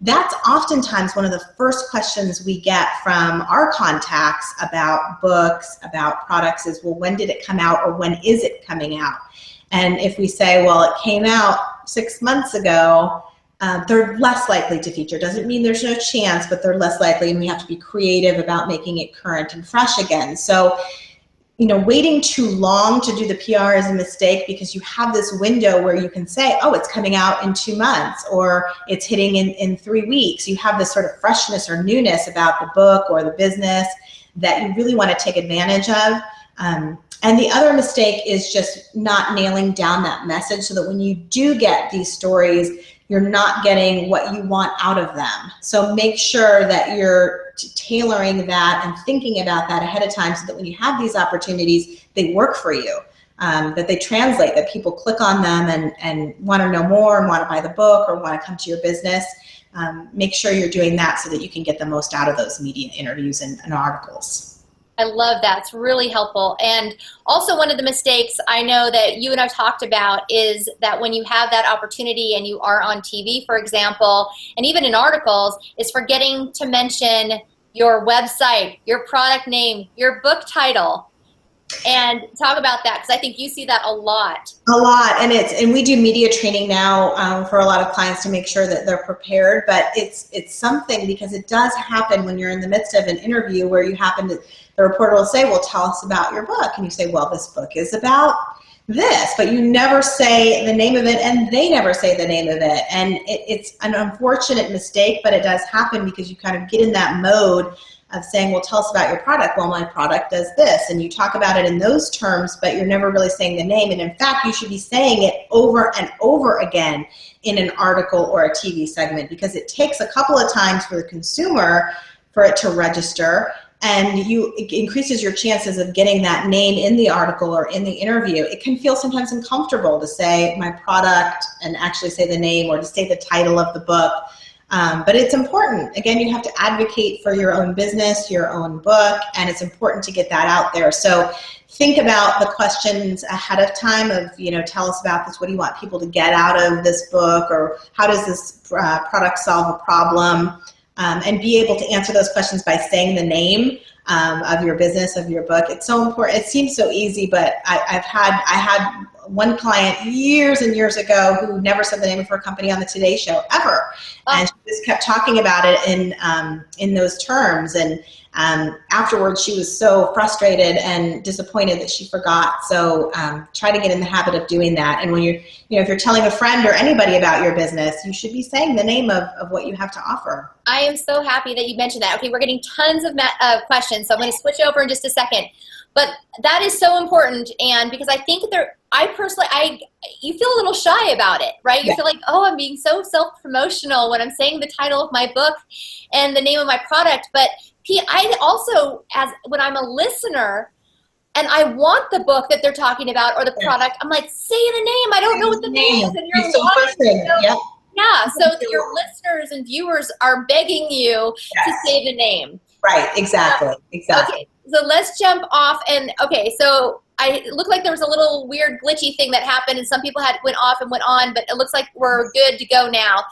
that's oftentimes one of the first questions we get from our contacts about books, about products is, well, when did it come out, or when is it coming out? And if we say, well, it came out 6 months ago, they're less likely to feature. Doesn't mean there's no chance, but they're less likely, and we have to be creative about making it current and fresh again. So, you know, waiting too long to do the PR is a mistake, because you have this window where you can say, oh, it's coming out in 2 months, or it's hitting in 3 weeks. You have this sort of freshness or newness about the book or the business that you really want to take advantage of. And the other mistake is just not nailing down that message, so that when you do get these stories, you're not getting what you want out of them. So make sure that you're tailoring that and thinking about that ahead of time, so that when you have these opportunities, they work for you, that they translate, that people click on them and want to know more and want to buy the book or want to come to your business. Make sure you're doing that so that you can get the most out of those media interviews and articles. I love that. It's really helpful. And also, one of the mistakes I know that you and I talked about is that when you have that opportunity and you are on TV, for example, and even in articles, is forgetting to mention your website, your product name, your book title. And talk about that, because I think you see that a lot. A lot, and we do media training now for a lot of clients to make sure that they're prepared. But it's something, because it does happen when you're in the midst of an interview where the reporter will say, "Well, tell us about your book," and you say, "Well, this book is about this," but you never say the name of it, and they never say the name of it, and it's an unfortunate mistake, but it does happen because you kind of get in that mode of saying, "Well, tell us about your product." "Well, my product does this," and you talk about it in those terms, but you're never really saying the name. And in fact, you should be saying it over and over again in an article or a TV segment, because it takes a couple of times for the consumer for it to register, and it increases your chances of getting that name in the article or in the interview. It can feel sometimes uncomfortable to say my product and actually say the name, or to say the title of the book. But it's important. Again, you have to advocate for your own business, your own book, and it's important to get that out there. So think about the questions ahead of time of, tell us about this. What do you want people to get out of this book? Or how does this product solve a problem? And be able to answer those questions by saying the name of your business, of your book. It's so important. It seems so easy, but I had one client years and years ago who never said the name of her company on the Today Show ever, and she just kept talking about it in those terms. And afterwards, she was so frustrated and disappointed that she forgot. So try to get in the habit of doing that. And when if you're telling a friend or anybody about your business, you should be saying the name of what you have to offer. I am so happy that you mentioned that. Okay, we're getting tons of questions, so I'm going to switch over in just a second. But that is so important, and because I think you feel a little shy about it, right? You feel like, oh, I'm being so self-promotional when I'm saying the title of my book and the name of my product. But I also, when I'm a listener and I want the book that they're talking about or the product, I'm like, say the name. I don't know what the name is, and you're so frustrating. Yep. Yeah, so your listeners and viewers are begging you to say the name. Right, exactly. Okay, so let's jump off. And okay, so it looked like there was a little weird glitchy thing that happened, and some people went off and went on, but it looks like we're good to go now.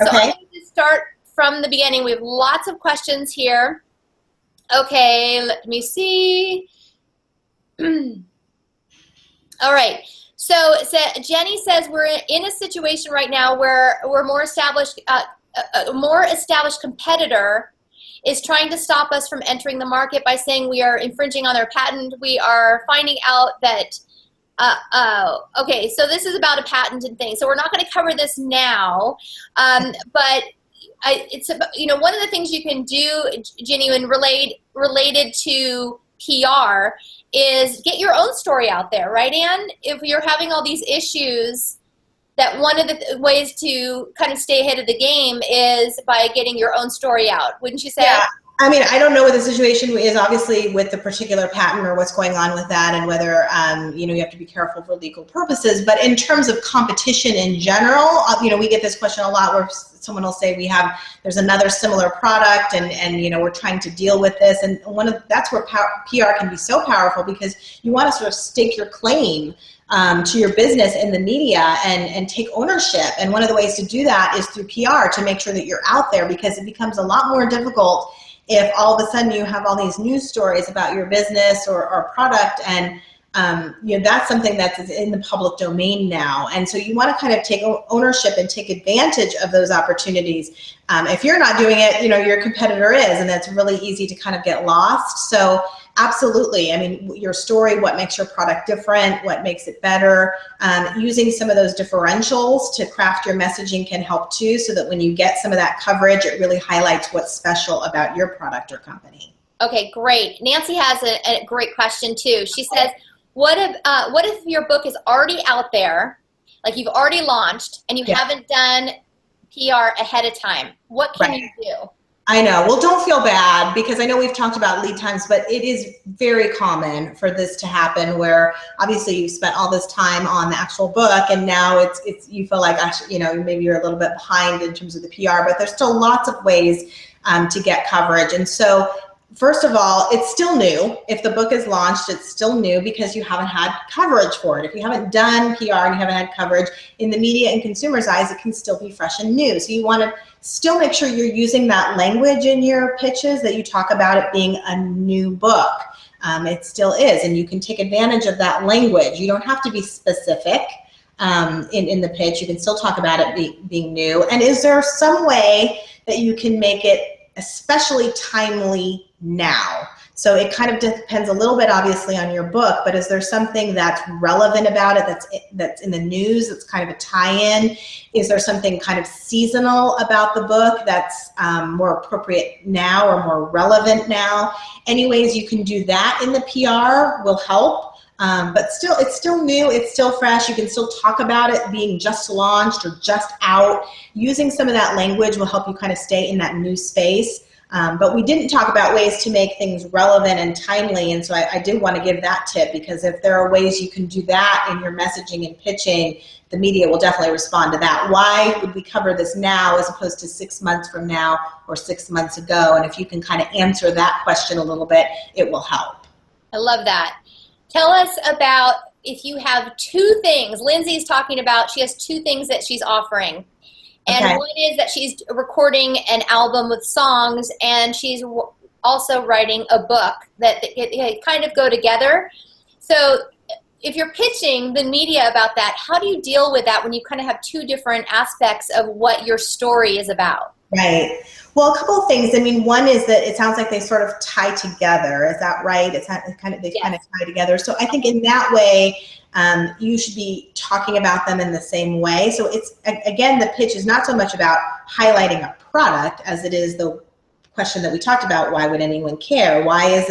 So I'm going to start from the beginning. We have lots of questions here. Okay, let me see. All right. So Jenny says we're in a situation right now where we're a more established competitor is trying to stop us from entering the market by saying we are infringing on their patent. We are finding out that, okay, so this is about a patent and things. So we're not going to cover this now, but it's about, one of the things you can do, Jenny, when related to PR is get your own story out there, right, Ann? If you're having all these issues, that one of the ways to kind of stay ahead of the game is by getting your own story out. Wouldn't you say? Yeah. I mean, I don't know what the situation is, obviously, with the particular patent or what's going on with that, and whether, you have to be careful for legal purposes. But in terms of competition in general, we get this question a lot where someone will say there's another similar product, and we're trying to deal with this. And that's where PR can be so powerful, because you want to sort of stake your claim to your business in the media and take ownership. And one of the ways to do that is through PR, to make sure that you're out there, because it becomes a lot more difficult if all of a sudden you have all these news stories about your business or product, and that's something that's in the public domain now. And so you want to kind of take ownership and take advantage of those opportunities. If you're not doing it, your competitor is, and that's really easy to kind of get lost. So absolutely. I mean, your story, what makes your product different, what makes it better, using some of those differentials to craft your messaging can help too, so that when you get some of that coverage, it really highlights what's special about your product or company. Okay, great. Nancy has a great question too. She says, what if your book is already out there, like you've already launched, and you haven't done PR ahead of time? What can you do? I know. Well, don't feel bad, because I know we've talked about lead times, but it is very common for this to happen, where obviously you've spent all this time on the actual book, and now it's you feel like, actually, maybe you're a little bit behind in terms of the PR, but there's still lots of ways to get coverage. And so first of all, it's still new. If the book is launched, it's still new because you haven't had coverage for it. If you haven't done PR and you haven't had coverage, in the media and consumers' eyes, it can still be fresh and new. So you want to still make sure you're using that language in your pitches, that you talk about it being a new book. It still is, and you can take advantage of that language. You don't have to be specific in the pitch. You can still talk about it being new. And is there some way that you can make it especially timely now? So it kind of depends a little bit, obviously, on your book, but is there something that's relevant about it, that's in the news, that's kind of a tie-in? Is there something kind of seasonal about the book that's more appropriate now or more relevant now? Any ways you can do that in the PR will help. But still, it's still new, it's still fresh. You can still talk about it being just launched or just out. Using some of that language will help you kind of stay in that new space. But we didn't talk about ways to make things relevant and timely, and so I did want to give that tip, because if there are ways you can do that in your messaging and pitching, the media will definitely respond to that. Why would we cover this now as opposed to 6 months from now or 6 months ago? And if you can kind of answer that question a little bit, it will help. I love that. Tell us about if you have two things. Lindsay's talking about she has two things that she's offering. And Okay. one is that she's recording an album with songs, and she's also writing a book that they kind of go together. So if you're pitching the media about that, how do you deal with that when you kind of have two different aspects of what your story is about? Right. Well, a couple of things. I mean, one is that it sounds like they sort of tie together. Is that right? It's kind of, they Yes. kind of tie together. So I think in that way, you should be talking about them in the same way. So it's, again, the pitch is not so much about highlighting a product as it is the question that we talked about. Why would anyone care? Why is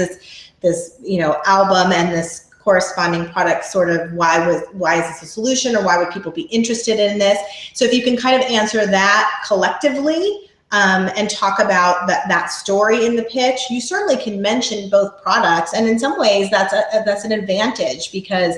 this album and this corresponding product sort of, why is this a solution, or why would people be interested in this? So if you can kind of answer that collectively, and talk about that story in the pitch, you certainly can mention both products, and in some ways that's an advantage, because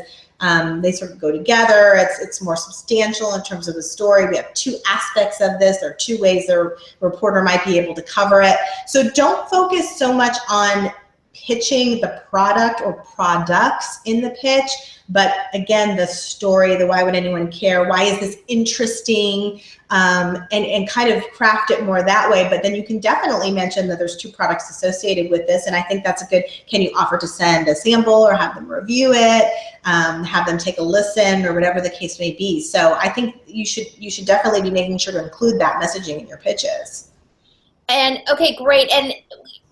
they sort of go together. It's more substantial in terms of the story. We have two aspects of this. There are two ways the reporter might be able to cover it. So don't focus so much on pitching the product or products in the pitch, but again, the story, the why would anyone care, why is this interesting, and kind of craft it more that way. But then you can definitely mention that there's two products associated with this, and I think that's a good, can you offer to send a sample or have them review it, have them take a listen, or whatever the case may be. So I think you should definitely be making sure to include that messaging in your pitches. And okay, great. And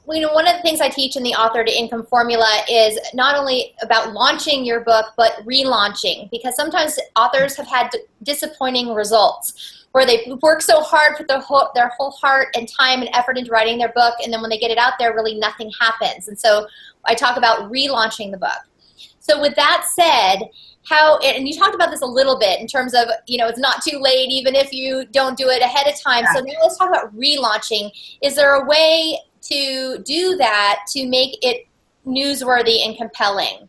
one of the things I teach in the Author to Income formula is not only about launching your book, but relaunching, because sometimes authors have had disappointing results where they work so hard, put their whole heart and time and effort into writing their book, and then when they get it out there, really nothing happens. And so I talk about relaunching the book. So with that said, and you talked about this a little bit in terms of, it's not too late even if you don't do it ahead of time. Yeah. So now let's talk about relaunching. Is there a way to do that to make it newsworthy and compelling?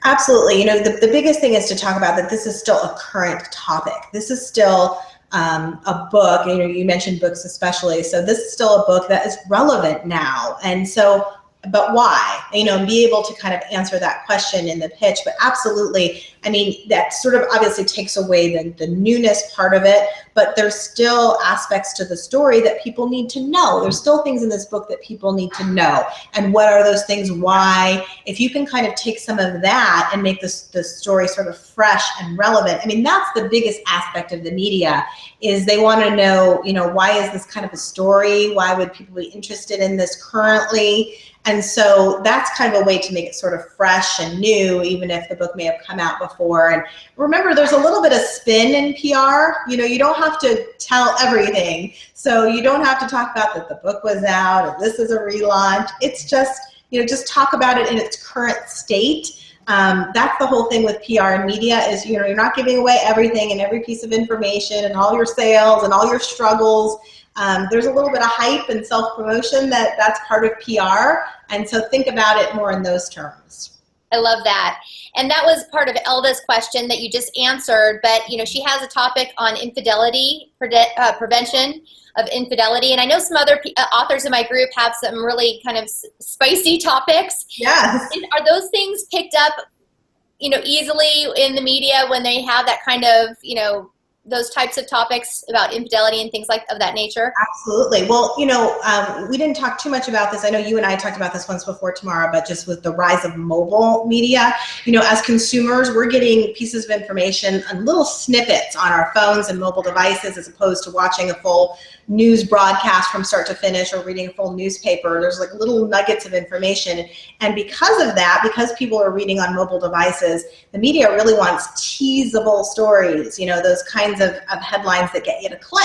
Absolutely. The biggest thing is to talk about that this is still a current topic. This is still a book. You mentioned books especially. So this is still a book that is relevant now. And so, but why? And be able to kind of answer that question in the pitch. But absolutely, that sort of obviously takes away the newness part of it, but there's still aspects to the story that people need to know. There's still things in this book that people need to know. And what are those things? Why? If you can kind of take some of that and make the story sort of fresh and relevant, that's the biggest aspect of the media, is they want to know, why is this kind of a story? Why would people be interested in this currently? And so that's kind of a way to make it sort of fresh and new, even if the book may have come out before. And remember, there's a little bit of spin in PR. You don't have to tell everything. So you don't have to talk about that the book was out and this is a relaunch. It's just, just talk about it in its current state. That's the whole thing with PR and media is, you're not giving away everything and every piece of information and all your sales and all your struggles. There's a little bit of hype and self-promotion that's part of PR. And so think about it more in those terms. I love that. And that was part of Elda's question that you just answered. But, she has a topic on infidelity, prevention of infidelity. And I know some other authors in my group have some really kind of spicy topics. Yes. Are those things picked up, easily in the media when they have that kind of, those types of topics about infidelity and things of that nature? Absolutely. Well, we didn't talk too much about this. I know you and I talked about this once before, Tamara, but just with the rise of mobile media, as consumers, we're getting pieces of information and little snippets on our phones and mobile devices as opposed to watching a full news broadcast from start to finish or reading a full newspaper. There's like little nuggets of information. And because of that, because people are reading on mobile devices, the media really wants teasable stories, those kinds of headlines that get you to click.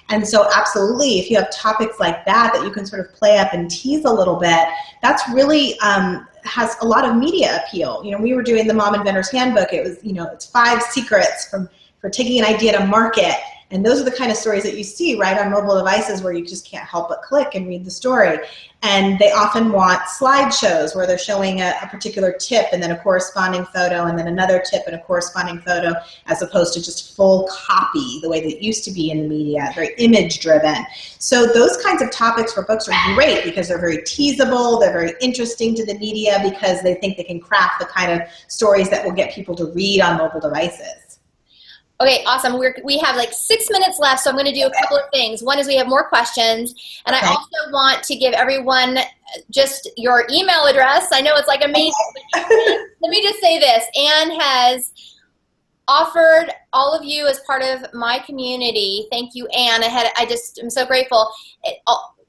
And so absolutely, if you have topics like that you can sort of play up and tease a little bit, that's really has a lot of media appeal. We were doing the Mom Inventor's Handbook. It was, it's 5 secrets for taking an idea to market. And those are the kind of stories that you see right on mobile devices where you just can't help but click and read the story. And they often want slideshows where they're showing a particular tip and then a corresponding photo and then another tip and a corresponding photo, as opposed to just full copy the way that it used to be in the media, very image driven. So those kinds of topics for books are great because they're very teasable, they're very interesting to the media because they think they can craft the kind of stories that will get people to read on mobile devices. Okay, awesome. We have like 6 minutes left, so I'm going to do a couple of things. One is we have more questions, and I also want to give everyone just your email address. I know it's like amazing. Let me just say this. Anne has offered all of you as part of my community. Thank you, Anne. I'm so grateful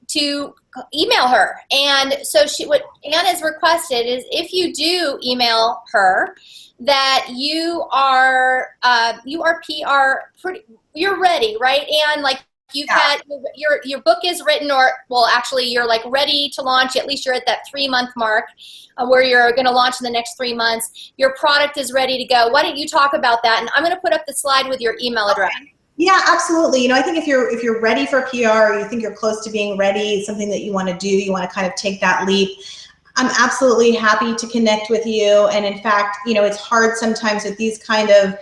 to email her. And so what Anne has requested is if you do email her, that you are PR you're ready, right? And like you've had your book is written, or well, actually you're like ready to launch. At least you're at that 3-month mark where you're going to launch in the next 3 months. Your product is ready to go. Why don't you talk about that? And I'm going to put up the slide with your email address. Yeah, absolutely. I think if you're ready for PR, or you think you're close to being ready, something that you want to do, you want to kind of take that leap, I'm absolutely happy to connect with you. And in fact, it's hard sometimes with these kind of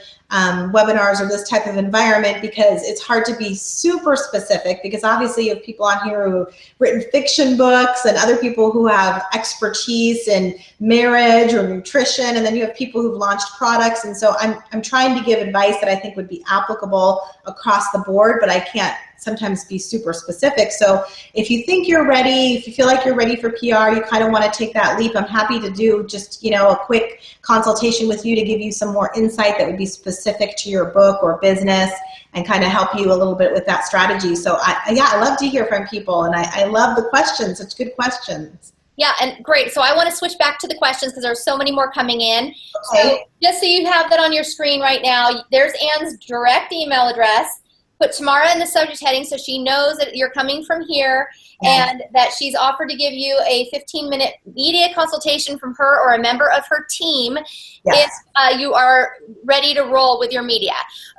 webinars or this type of environment because it's hard to be super specific, because obviously you have people on here who have written fiction books and other people who have expertise in marriage or nutrition, and then you have people who've launched products. And so I'm trying to give advice that I think would be applicable across the board, but I can't sometimes be super specific. So if you think you're ready, if you feel like you're ready for PR, you kind of want to take that leap, I'm happy to do just, a quick consultation with you to give you some more insight that would be specific to your book or business and kind of help you a little bit with that strategy. So I love to hear from people, and I love the questions, such good questions. Yeah, and great. So I want to switch back to the questions because there's so many more coming in. Okay. So just so you have that on your screen right now, there's Anne's direct email address. Put Tamara in the subject heading so she knows that you're coming from here, and that she's offered to give you a 15-minute media consultation from her or a member of her team if you are ready to roll with your media.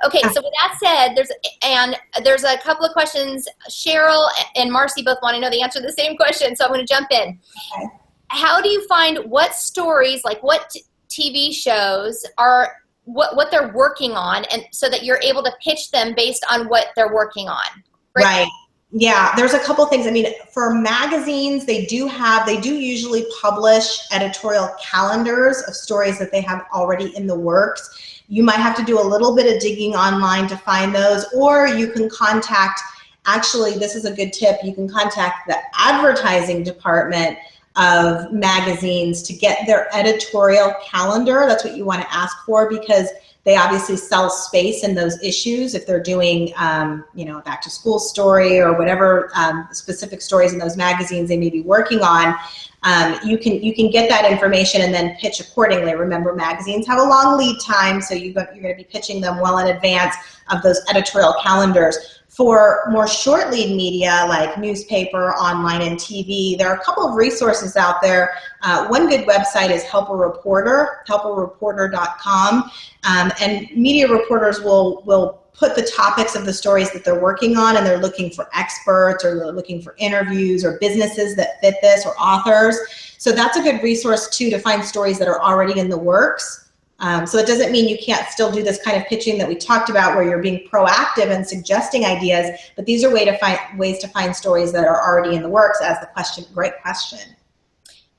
Okay, so with that said, there's a couple of questions. Cheryl and Marcy both want to know the answer to the same question, so I'm going to jump in. Okay. How do you find what stories, like what TV shows are what they're working on, and so that you're able to pitch them based on what they're working on? Right. Yeah, there's a couple things. I mean, for magazines, they do usually publish editorial calendars of stories that they have already in the works. You might have to do a little bit of digging online to find those, or you can contact, actually, this is a good tip, you can contact the advertising department of magazines to get their editorial calendar. That's what you want to ask for, because they obviously sell space in those issues. If they're doing, a back to school story or whatever specific stories in those magazines they may be working on, you can get that information and then pitch accordingly. Remember, magazines have a long lead time, so you're going to be pitching them well in advance of those editorial calendars. For more short lead media like newspaper, online, and TV, there are a couple of resources out there. One good website is Help a Reporter, helpareporter.com, and media reporters will put the topics of the stories that they're working on, and they're looking for experts, or they're looking for interviews or businesses that fit this, or authors. So that's a good resource too, to find stories that are already in the works. So it doesn't mean you can't still do this kind of pitching that we talked about, where you're being proactive and suggesting ideas, but these are ways to find stories that are already in the works. As the question, great question.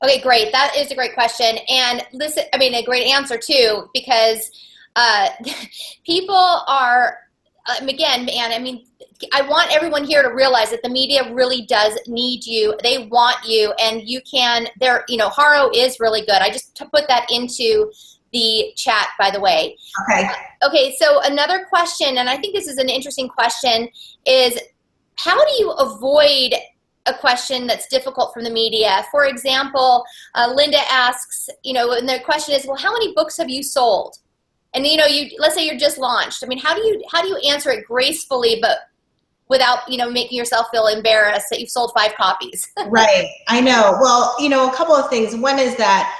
Okay, great. That is a great question, and a great answer too, because people are again, man, I mean, I want everyone here to realize that the media really does need you. They want you, and you can, Haro is really good. I just put that into the chat, by the way. Okay. Okay, so another question, and I think this is an interesting question, is how do you avoid a question that's difficult from the media? For example, Linda asks, and the question is, well, how many books have you sold? And let's say you're just launched. I mean, how do you answer it gracefully, but without making yourself feel embarrassed that you've sold 5 copies? Right. I know. Well, a couple of things. One is that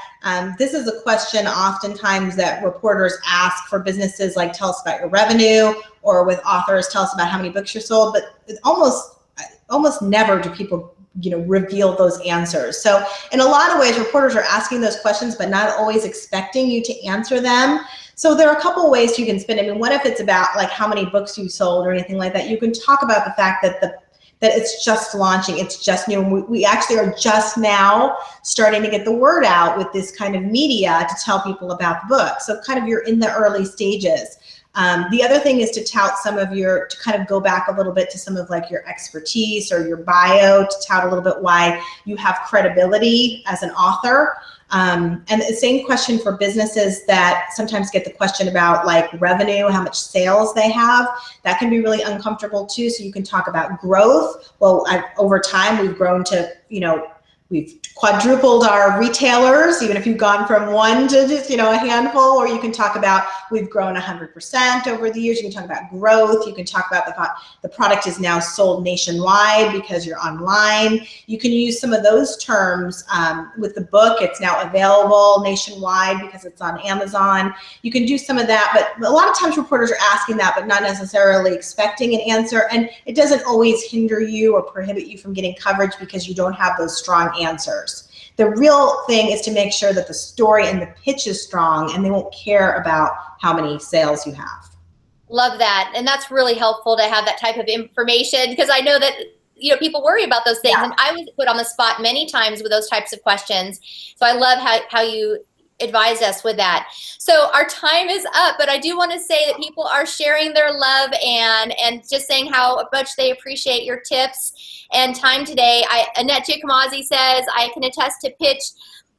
this is a question oftentimes that reporters ask for businesses, like tell us about your revenue, or with authors, tell us about how many books you sold. But almost never do people reveal those answers. So in a lot of ways, reporters are asking those questions, but not always expecting you to answer them. So there are a couple of ways you can spin it. I mean, what if it's about like how many books you sold or anything like that? You can talk about the fact that that it's just launching, it's just new. And we actually are just now starting to get the word out with this kind of media to tell people about the book. So kind of you're in the early stages. The other thing is to tout to kind of go back a little bit to some of like your expertise or your bio, to tout a little bit why you have credibility as an author. And the same question for businesses that sometimes get the question about like revenue, how much sales they have. That can be really uncomfortable too. So you can talk about growth. Well, over time, we've grown to, we've quadrupled our retailers, even if you've gone from 1 to just, a handful, or you can talk about we've grown 100% over the years. You can talk about growth. You can talk about the product is now sold nationwide because you're online. You can use some of those terms with the book. It's now available nationwide because it's on Amazon. You can do some of that, but a lot of times reporters are asking that, but not necessarily expecting an answer. And it doesn't always hinder you or prohibit you from getting coverage because you don't have those strong answers. The real thing is to make sure that the story and the pitch is strong, and they won't care about how many sales you have. Love that. And that's really helpful to have that type of information, because I know that people worry about those things. Yeah. And I was put on the spot many times with those types of questions. So I love how you advise us with that. So our time is up, but I do want to say that people are sharing their love and just saying how much they appreciate your tips and time today. Annette Giacomosi says, I can attest to pitch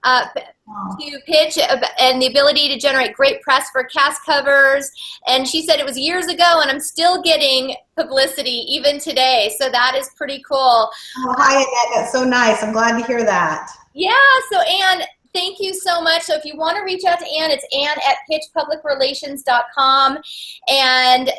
and the ability to generate great press for cast covers. And she said it was years ago, and I'm still getting publicity even today. So that is pretty cool. Oh, hi, Annette. That's so nice. I'm glad to hear that. Yeah. So, Anne, thank you so much. So if you want to reach out to Anne, it's ann@pitchpublicrelations.com. And,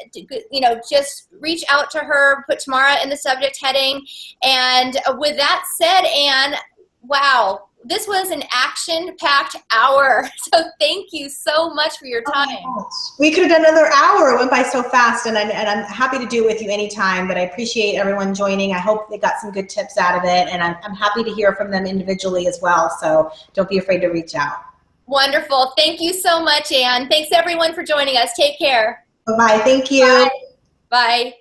just reach out to her, put Tamara in the subject heading. And with that said, Anne, wow, this was an action-packed hour. So thank you so much for your time. Oh, we could have done another hour. It went by so fast, and I'm happy to do it with you anytime, but I appreciate everyone joining. I hope they got some good tips out of it, and I'm happy to hear from them individually as well, so don't be afraid to reach out. Wonderful. Thank you so much, Anne. Thanks, everyone, for joining us. Take care. Bye-bye. Thank you. Bye. Bye.